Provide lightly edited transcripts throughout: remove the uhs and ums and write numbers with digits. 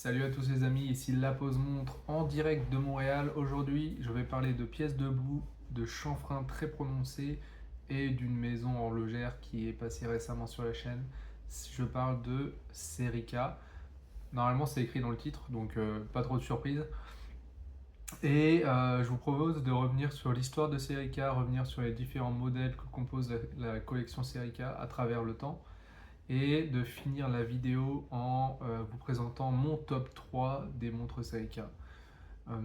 Salut à tous les amis, ici La Pause Montre en direct de Montréal. Aujourd'hui, je vais parler de pièces debout, de chanfrein très prononcé et d'une maison horlogère qui est passée récemment sur la chaîne. Je parle de Serica. Normalement, c'est écrit dans le titre, donc pas trop de surprise. Et je vous propose de revenir sur l'histoire de Serica, revenir sur les différents modèles que compose la collection Serica à travers le temps et de finir la vidéo en vous présentant mon top 3 des montres Seiko. Euh,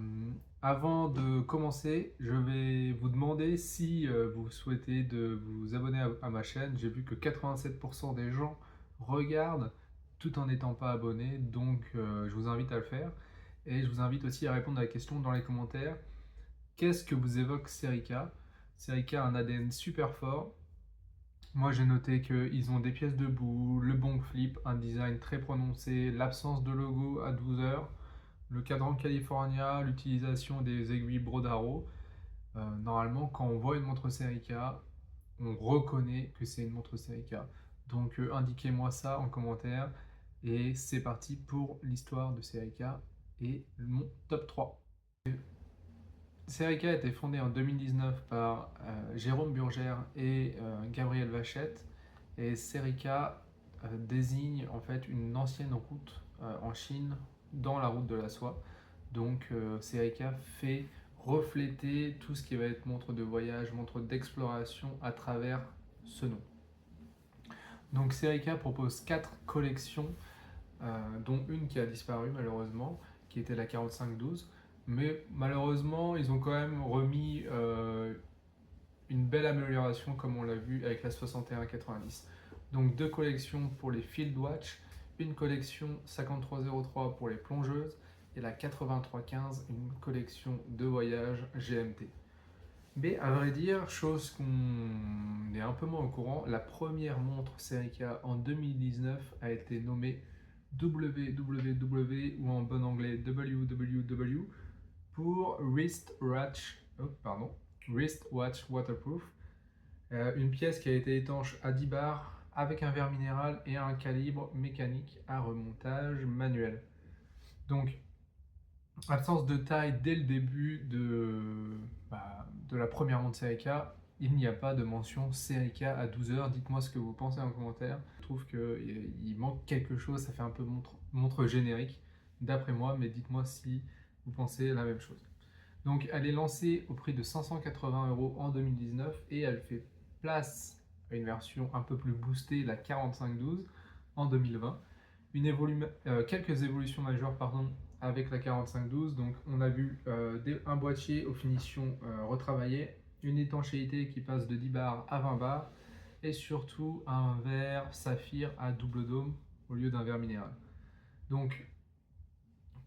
Avant de commencer, je vais vous demander si vous souhaitez de vous abonner à ma chaîne. J'ai vu que 87% des gens regardent tout en n'étant pas abonnés, donc je vous invite à le faire. Et je vous invite aussi à répondre à la question dans les commentaires. Qu'est-ce que vous évoque Serica? Serica a un ADN super fort. Moi, j'ai noté qu'ils ont des pièces debout, le bon flip, un design très prononcé, l'absence de logo à 12 heures, le cadran California, l'utilisation des aiguilles Brodaro. Normalement, quand on voit une montre Serica, on reconnaît que c'est une montre Serica. Donc, indiquez-moi ça en commentaire. Et c'est parti pour l'histoire de Serica et mon top 3. Serica a été fondée en 2019 par Jérôme Burgère et Gabriel Vachette. Et Serica désigne en fait une ancienne route en Chine dans la route de la soie. Donc Serica fait refléter tout ce qui va être montre de voyage, montre d'exploration à travers ce nom. Donc Serica propose 4 collections, dont une qui a disparu malheureusement, qui était la 4512. Mais malheureusement, ils ont quand même remis une belle amélioration comme on l'a vu avec la 6190. Donc deux collections pour les Field Watch, une collection 5303 pour les plongeuses et la 8315, une collection de voyage GMT. Mais à vrai dire, chose qu'on est un peu moins au courant, la première montre Serica en 2019 a été nommée WWW ou en bon anglais WWW pour Wrist Watch Waterproof. Une pièce qui a été étanche à 10 bars avec un verre minéral et un calibre mécanique à remontage manuel. Donc, absence de taille dès le début de la première montre Serica, il n'y a pas de mention Serica à 12 heures. Dites-moi ce que vous pensez en commentaire. Je trouve qu'il manque quelque chose, ça fait un peu montre générique, d'après moi, mais dites-moi si vous pensez la même chose. Donc elle est lancée au prix de 580 € en 2019 et elle fait place à une version un peu plus boostée, la 4512, en 2020. Quelques évolutions majeures avec la 4512. Donc on a vu un boîtier aux finitions retravaillées, une étanchéité qui passe de 10 bars à 20 bars et surtout un verre saphir à double dôme au lieu d'un verre minéral. Donc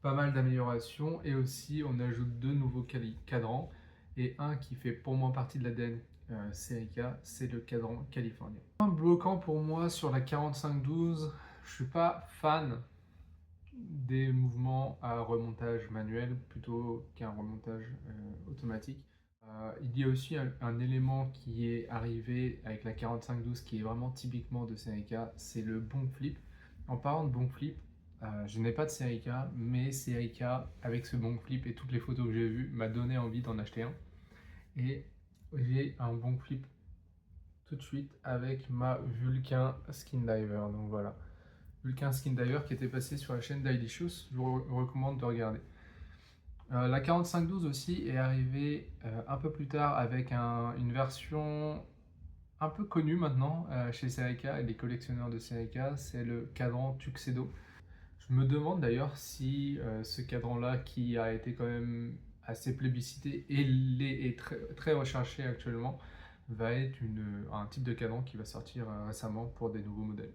pas mal d'améliorations et aussi on ajoute deux nouveaux cadrans et un qui fait pour moi partie de l'ADN Serica, c'est le cadran californien. Un bloquant pour moi sur la 4512, je suis pas fan des mouvements à remontage manuel plutôt qu'un remontage automatique. Il y a aussi un élément qui est arrivé avec la 4512 qui est vraiment typiquement de Serica, c'est le bon flip. En parlant de bon flip, je n'ai pas de Serica, mais Serica, avec ce bon flip et toutes les photos que j'ai vues, m'a donné envie d'en acheter un. Et j'ai un bon flip tout de suite avec ma Vulcain Skin Diver. Donc voilà, Vulcain Skin Diver qui était passé sur la chaîne Dailicious, je vous recommande de regarder. La 4512 aussi est arrivée un peu plus tard avec une version un peu connue maintenant chez Serica et les collectionneurs de Serica, c'est le cadran Tuxedo. Je me demande d'ailleurs si ce cadran-là, qui a été quand même assez plébiscité et est très, très recherché actuellement, va être un type de cadran qui va sortir récemment pour des nouveaux modèles.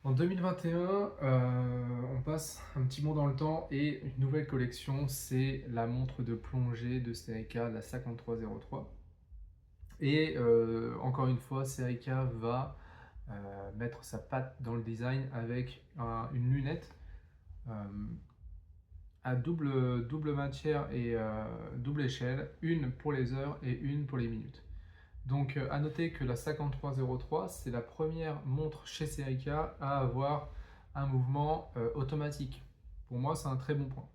En 2021, on passe un petit bond dans le temps et une nouvelle collection, c'est la montre de plongée de Serica, la 5303. Et encore une fois, Serica va mettre sa patte dans le design avec une lunette à double matière et double échelle, une pour les heures et une pour les minutes. Donc à noter que la 5303, c'est la première montre chez Serica à avoir un mouvement automatique. Pour moi, c'est un très bon point.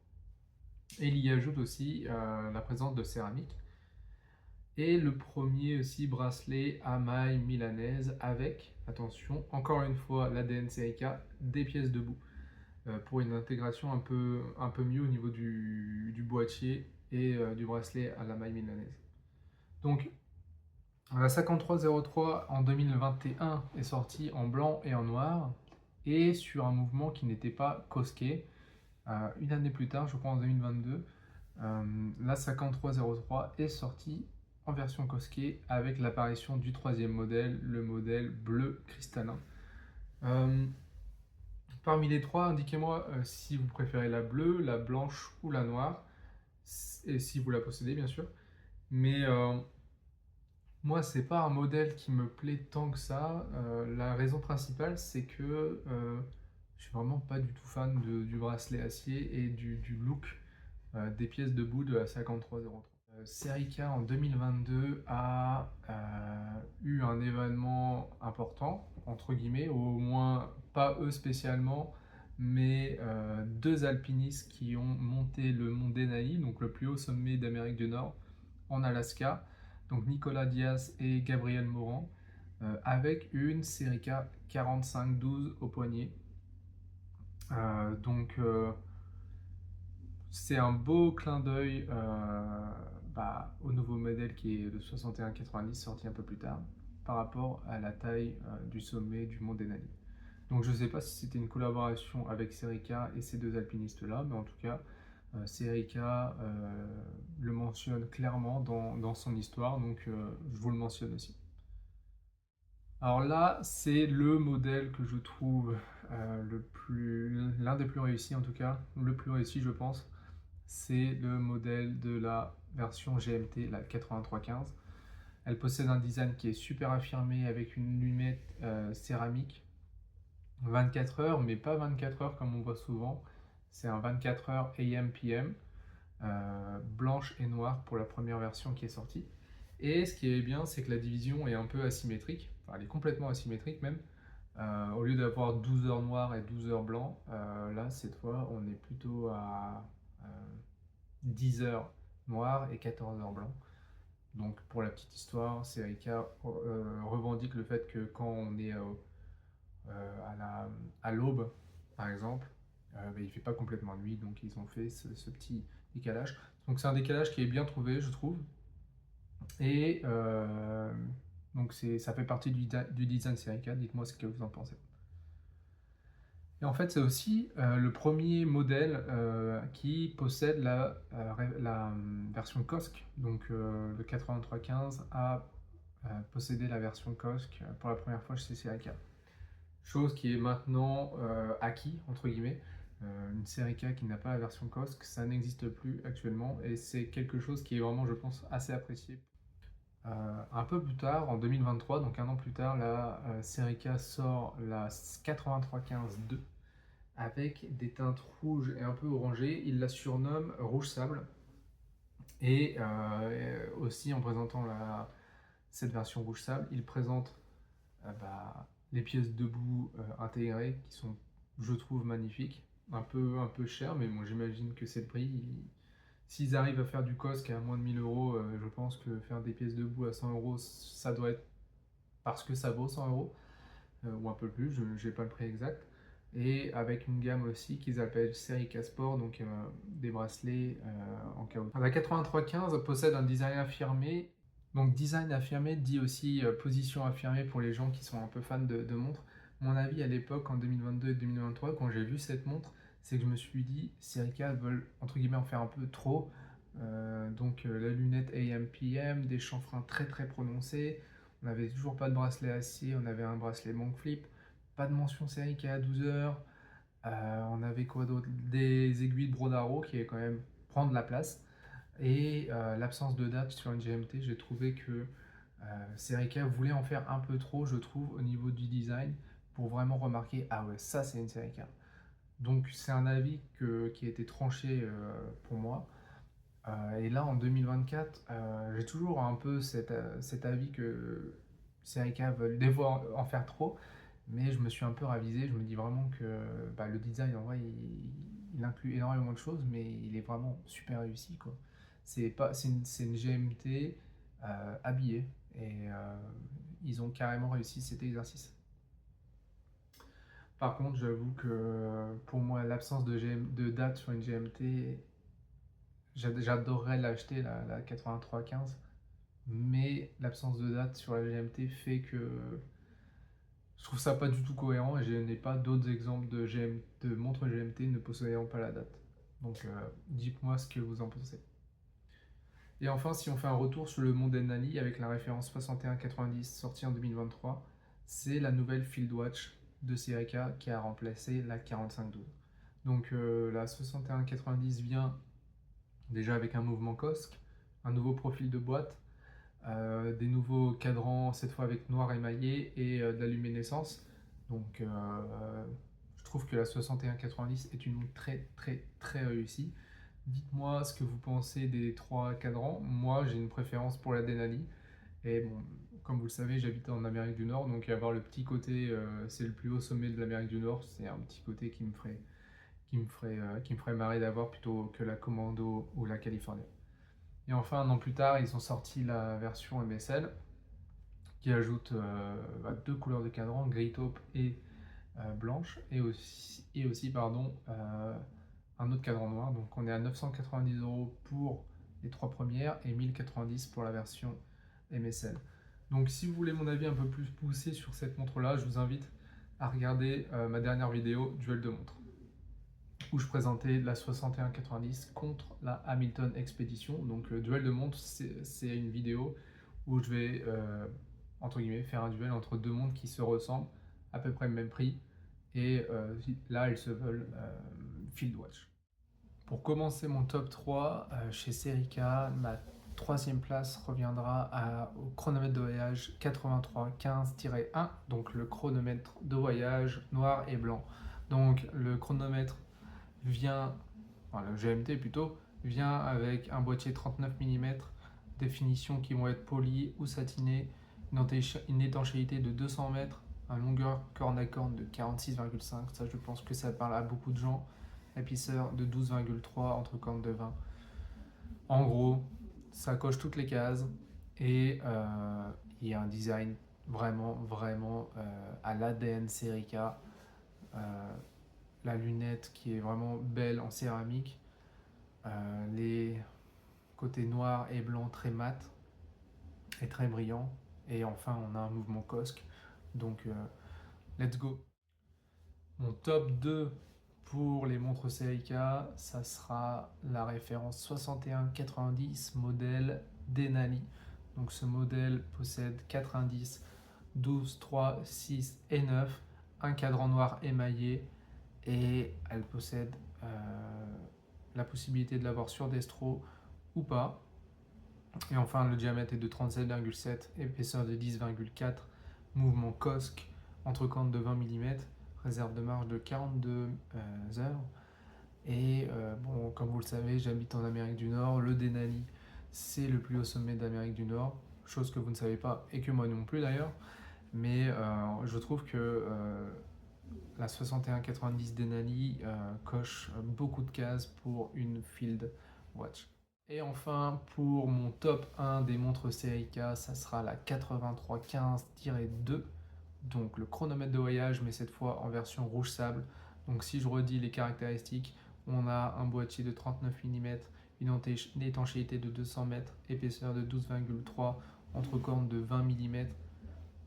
Et il y ajoute aussi la présence de céramique. Et le premier aussi bracelet à maille milanaise avec, attention, encore une fois l'ADN CIK, des pièces debout. Pour une intégration un peu mieux au niveau du boîtier et du bracelet à la maille milanaise. Donc la 5303 en 2021 est sortie en blanc et en noir et sur un mouvement qui n'était pas Koske. Une année plus tard, je crois en 2022, la 5303 est sortie en version Koske avec l'apparition du troisième modèle, le modèle bleu cristallin. Parmi les trois, indiquez-moi si vous préférez la bleue, la blanche ou la noire, et si vous la possédez bien sûr. Mais moi, c'est pas un modèle qui me plaît tant que ça. La raison principale, c'est que je suis vraiment pas du tout fan du bracelet acier et du look des pièces debout de la 5303. Serica en 2022 a eu un événement important, entre guillemets, au moins pas eux spécialement, mais deux alpinistes qui ont monté le mont Denali, donc le plus haut sommet d'Amérique du Nord, en Alaska, donc Nicolas Diaz et Gabriel Morand, avec une Serica 4512 au poignet. Donc c'est un beau clin d'œil au nouveau modèle qui est le 6190 sorti un peu plus tard par rapport à la taille du sommet du mont Denali. Donc je ne sais pas si c'était une collaboration avec Serica et ces deux alpinistes là, mais en tout cas Serica le mentionne clairement dans son histoire, donc je vous le mentionne aussi. Alors là, c'est le modèle que je trouve l'un des plus réussis en tout cas, le plus réussi je pense. C'est le modèle de la version GMT, la 8315. Elle possède un design qui est super affirmé avec une lunette céramique 24 heures, mais pas 24 heures comme on voit souvent. C'est un 24 heures AM/PM, blanche et noire pour la première version qui est sortie. Et ce qui est bien, c'est que la division est un peu asymétrique, enfin elle est complètement asymétrique même. Au lieu d'avoir 12 heures noires et 12 heures blancs, là cette fois on est plutôt à 10 heures noires et 14 heures blancs. Donc pour la petite histoire, Serica revendique le fait que quand on est à l'aube, par exemple, il ne fait pas complètement nuit, donc ils ont fait ce petit décalage. Donc c'est un décalage qui est bien trouvé, je trouve. Et donc ça fait partie du design Serica, dites-moi ce que vous en pensez. Et en fait, c'est aussi le premier modèle qui possède la version COSC. Donc le 8315 a possédé la version COSC pour la première fois chez Serica. Chose qui est maintenant acquis, entre guillemets. Une Serica qui n'a pas la version COSC, ça n'existe plus actuellement. Et c'est quelque chose qui est vraiment, je pense, assez apprécié. Un peu plus tard, en 2023, donc un an plus tard, la Serica sort la 8315-2 avec des teintes rouges et un peu orangées. Il la surnomme Rouge Sable. Et aussi en présentant cette version Rouge Sable, il présente les pièces debout intégrées qui sont, je trouve, magnifiques. Un peu cher, mais bon, j'imagine que c'est le prix. S'ils arrivent à faire du COSC à moins de 1000 euros, je pense que faire des pièces debout à 100 euros, ça doit être parce que ça vaut 100 euros, ou un peu plus, je n'ai pas le prix exact. Et avec une gamme aussi qu'ils appellent Serica Sport, donc des bracelets en caoutchouc. La 8315 possède un design affirmé. Donc design affirmé dit aussi position affirmée pour les gens qui sont un peu fans de montres. Mon avis à l'époque, en 2022 et 2023, quand j'ai vu cette montre, c'est que je me suis dit, Serica veulent entre guillemets en faire un peu trop. La lunette AM/PM, des chanfreins très très prononcés. On n'avait toujours pas de bracelet acier, on avait un bracelet monk flip. Pas de mention Serica à 12 heures. On avait quoi d'autre? Des aiguilles de Brodaro qui est quand même prendre la place. Et l'absence de date sur une GMT, j'ai trouvé que Serica voulait en faire un peu trop, je trouve, au niveau du design, pour vraiment remarquer, ah ouais, ça c'est une Serica. Donc c'est un avis qui a été tranché pour moi. Et là, en 2024, j'ai toujours un peu cet avis que Serica veulent des fois en faire trop. Mais je me suis un peu ravisé, je me dis vraiment que bah, le design en vrai il inclut énormément de choses, mais il est vraiment super réussi quoi. C'est une GMT habillée et ils ont carrément réussi cet exercice. Par contre, j'avoue que pour moi, l'absence de date sur une GMT, j'adorerais l'acheter, la 8315, mais l'absence de date sur la GMT fait que je trouve ça pas du tout cohérent et je n'ai pas d'autres exemples de montres GMT ne possédant pas la date. Donc dites-moi ce que vous en pensez. Et enfin, si on fait un retour sur le monde Denali avec la référence 6190 sortie en 2023, c'est la nouvelle Field Watch de Serica qui a remplacé la 4512. Donc la 6190 vient déjà avec un mouvement COSC, un nouveau profil de boîte, des nouveaux cadrans, cette fois avec noir émaillé et de la luminescence. Donc je trouve que la 6190 est une montre très très très réussie. Dites-moi ce que vous pensez des trois cadrans. Moi j'ai une préférence pour la Denali. Et bon, comme vous le savez, j'habite en Amérique du Nord, donc avoir le petit côté, c'est le plus haut sommet de l'Amérique du Nord, c'est un petit côté qui me ferait marrer d'avoir plutôt que la Commando ou la Californie. Et enfin, un an plus tard, ils ont sorti la version MSL qui ajoute deux couleurs de cadran, gris taupe et blanche, et aussi un autre cadran noir. Donc on est à 990 € pour les trois premières et 1090 pour la version MSL. Donc si vous voulez mon avis un peu plus poussé sur cette montre-là, je vous invite à regarder ma dernière vidéo duel de montres où je présentais la 6190 contre la Hamilton Expedition. Donc le duel de montres, c'est une vidéo où je vais, entre guillemets, faire un duel entre deux montres qui se ressemblent, à peu près le même prix, et là, elles se veulent Field Watch. Pour commencer mon top 3, chez Serica, ma troisième place reviendra au chronomètre de voyage 8315-1, donc le chronomètre de voyage noir et blanc. Donc le chronomètre vient, enfin le GMT plutôt, vient avec un boîtier 39 mm, des finitions qui vont être polies ou satinées, une étanchéité de 200 mètres, un longueur corne à corne de 46,5, ça je pense que ça parle à beaucoup de gens, épaisseur de 12,3 entre cornes de 20. En gros, ça coche toutes les cases et il y a un design vraiment à l'ADN Serica. La lunette qui est vraiment belle en céramique, les côtés noirs et blancs très mat et très brillants, et enfin on a un mouvement COSC, donc let's go. Mon top 2 pour les montres Seika, ça sera la référence 6190 modèle Denali. Donc ce modèle possède 4 indices 12, 3, 6 et 9, un cadran noir émaillé, et elle possède la possibilité de l'avoir sur destro ou pas. Et enfin, le diamètre est de 37,7, épaisseur de 10,4, mouvement COSC, entre cornes de 20 mm, réserve de marge de 42 heures. Et bon, comme vous le savez, j'habite en Amérique du Nord. Le Denali, c'est le plus haut sommet d'Amérique du Nord, chose que vous ne savez pas et que moi non plus d'ailleurs. Mais je trouve que la 6190 Denali coche beaucoup de cases pour une Field Watch. Et enfin, pour mon top 1 des montres Seika, ça sera la 8315-2, donc le chronomètre de voyage, mais cette fois en version rouge sable. Donc si je redis les caractéristiques, on a un boîtier de 39 mm, une étanchéité de 200 mètres, épaisseur de 12,3, entre cornes de 20 mm.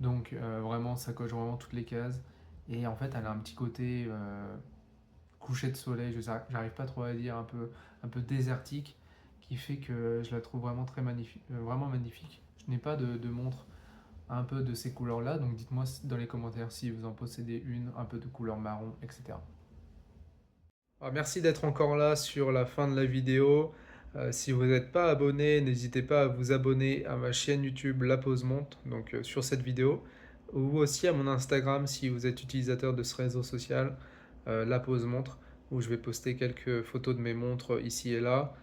Donc vraiment, ça coche vraiment toutes les cases. Et en fait, elle a un petit côté coucher de soleil, j'arrive pas trop à dire, un peu désertique, qui fait que je la trouve vraiment très magnifique, vraiment magnifique. Je n'ai pas de montre un peu de ces couleurs-là, donc dites-moi dans les commentaires si vous en possédez une, un peu de couleur marron, etc. Alors, merci d'être encore là sur la fin de la vidéo. Si vous n'êtes pas abonné, n'hésitez pas à vous abonner à ma chaîne YouTube La Pause Montre, donc sur cette vidéo, ou aussi à mon Instagram si vous êtes utilisateur de ce réseau social, La Pause Montre, où je vais poster quelques photos de mes montres ici et là,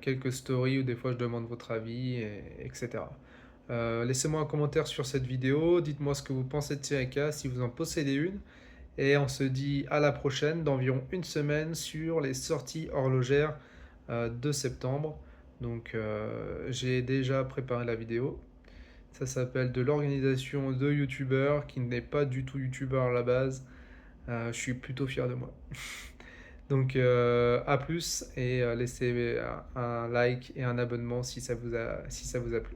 quelques stories où des fois je demande votre avis, etc. Laissez-moi un commentaire sur cette vidéo, dites-moi ce que vous pensez de Seika, si vous en possédez une. Et on se dit à la prochaine, d'environ une semaine, sur les sorties horlogères de septembre. Donc j'ai déjà préparé la vidéo. Ça s'appelle de l'organisation de youtubeurs qui n'est pas du tout youtubeur à la base. Je suis plutôt fier de moi. Donc à plus et laissez un like et un abonnement si ça vous a plu.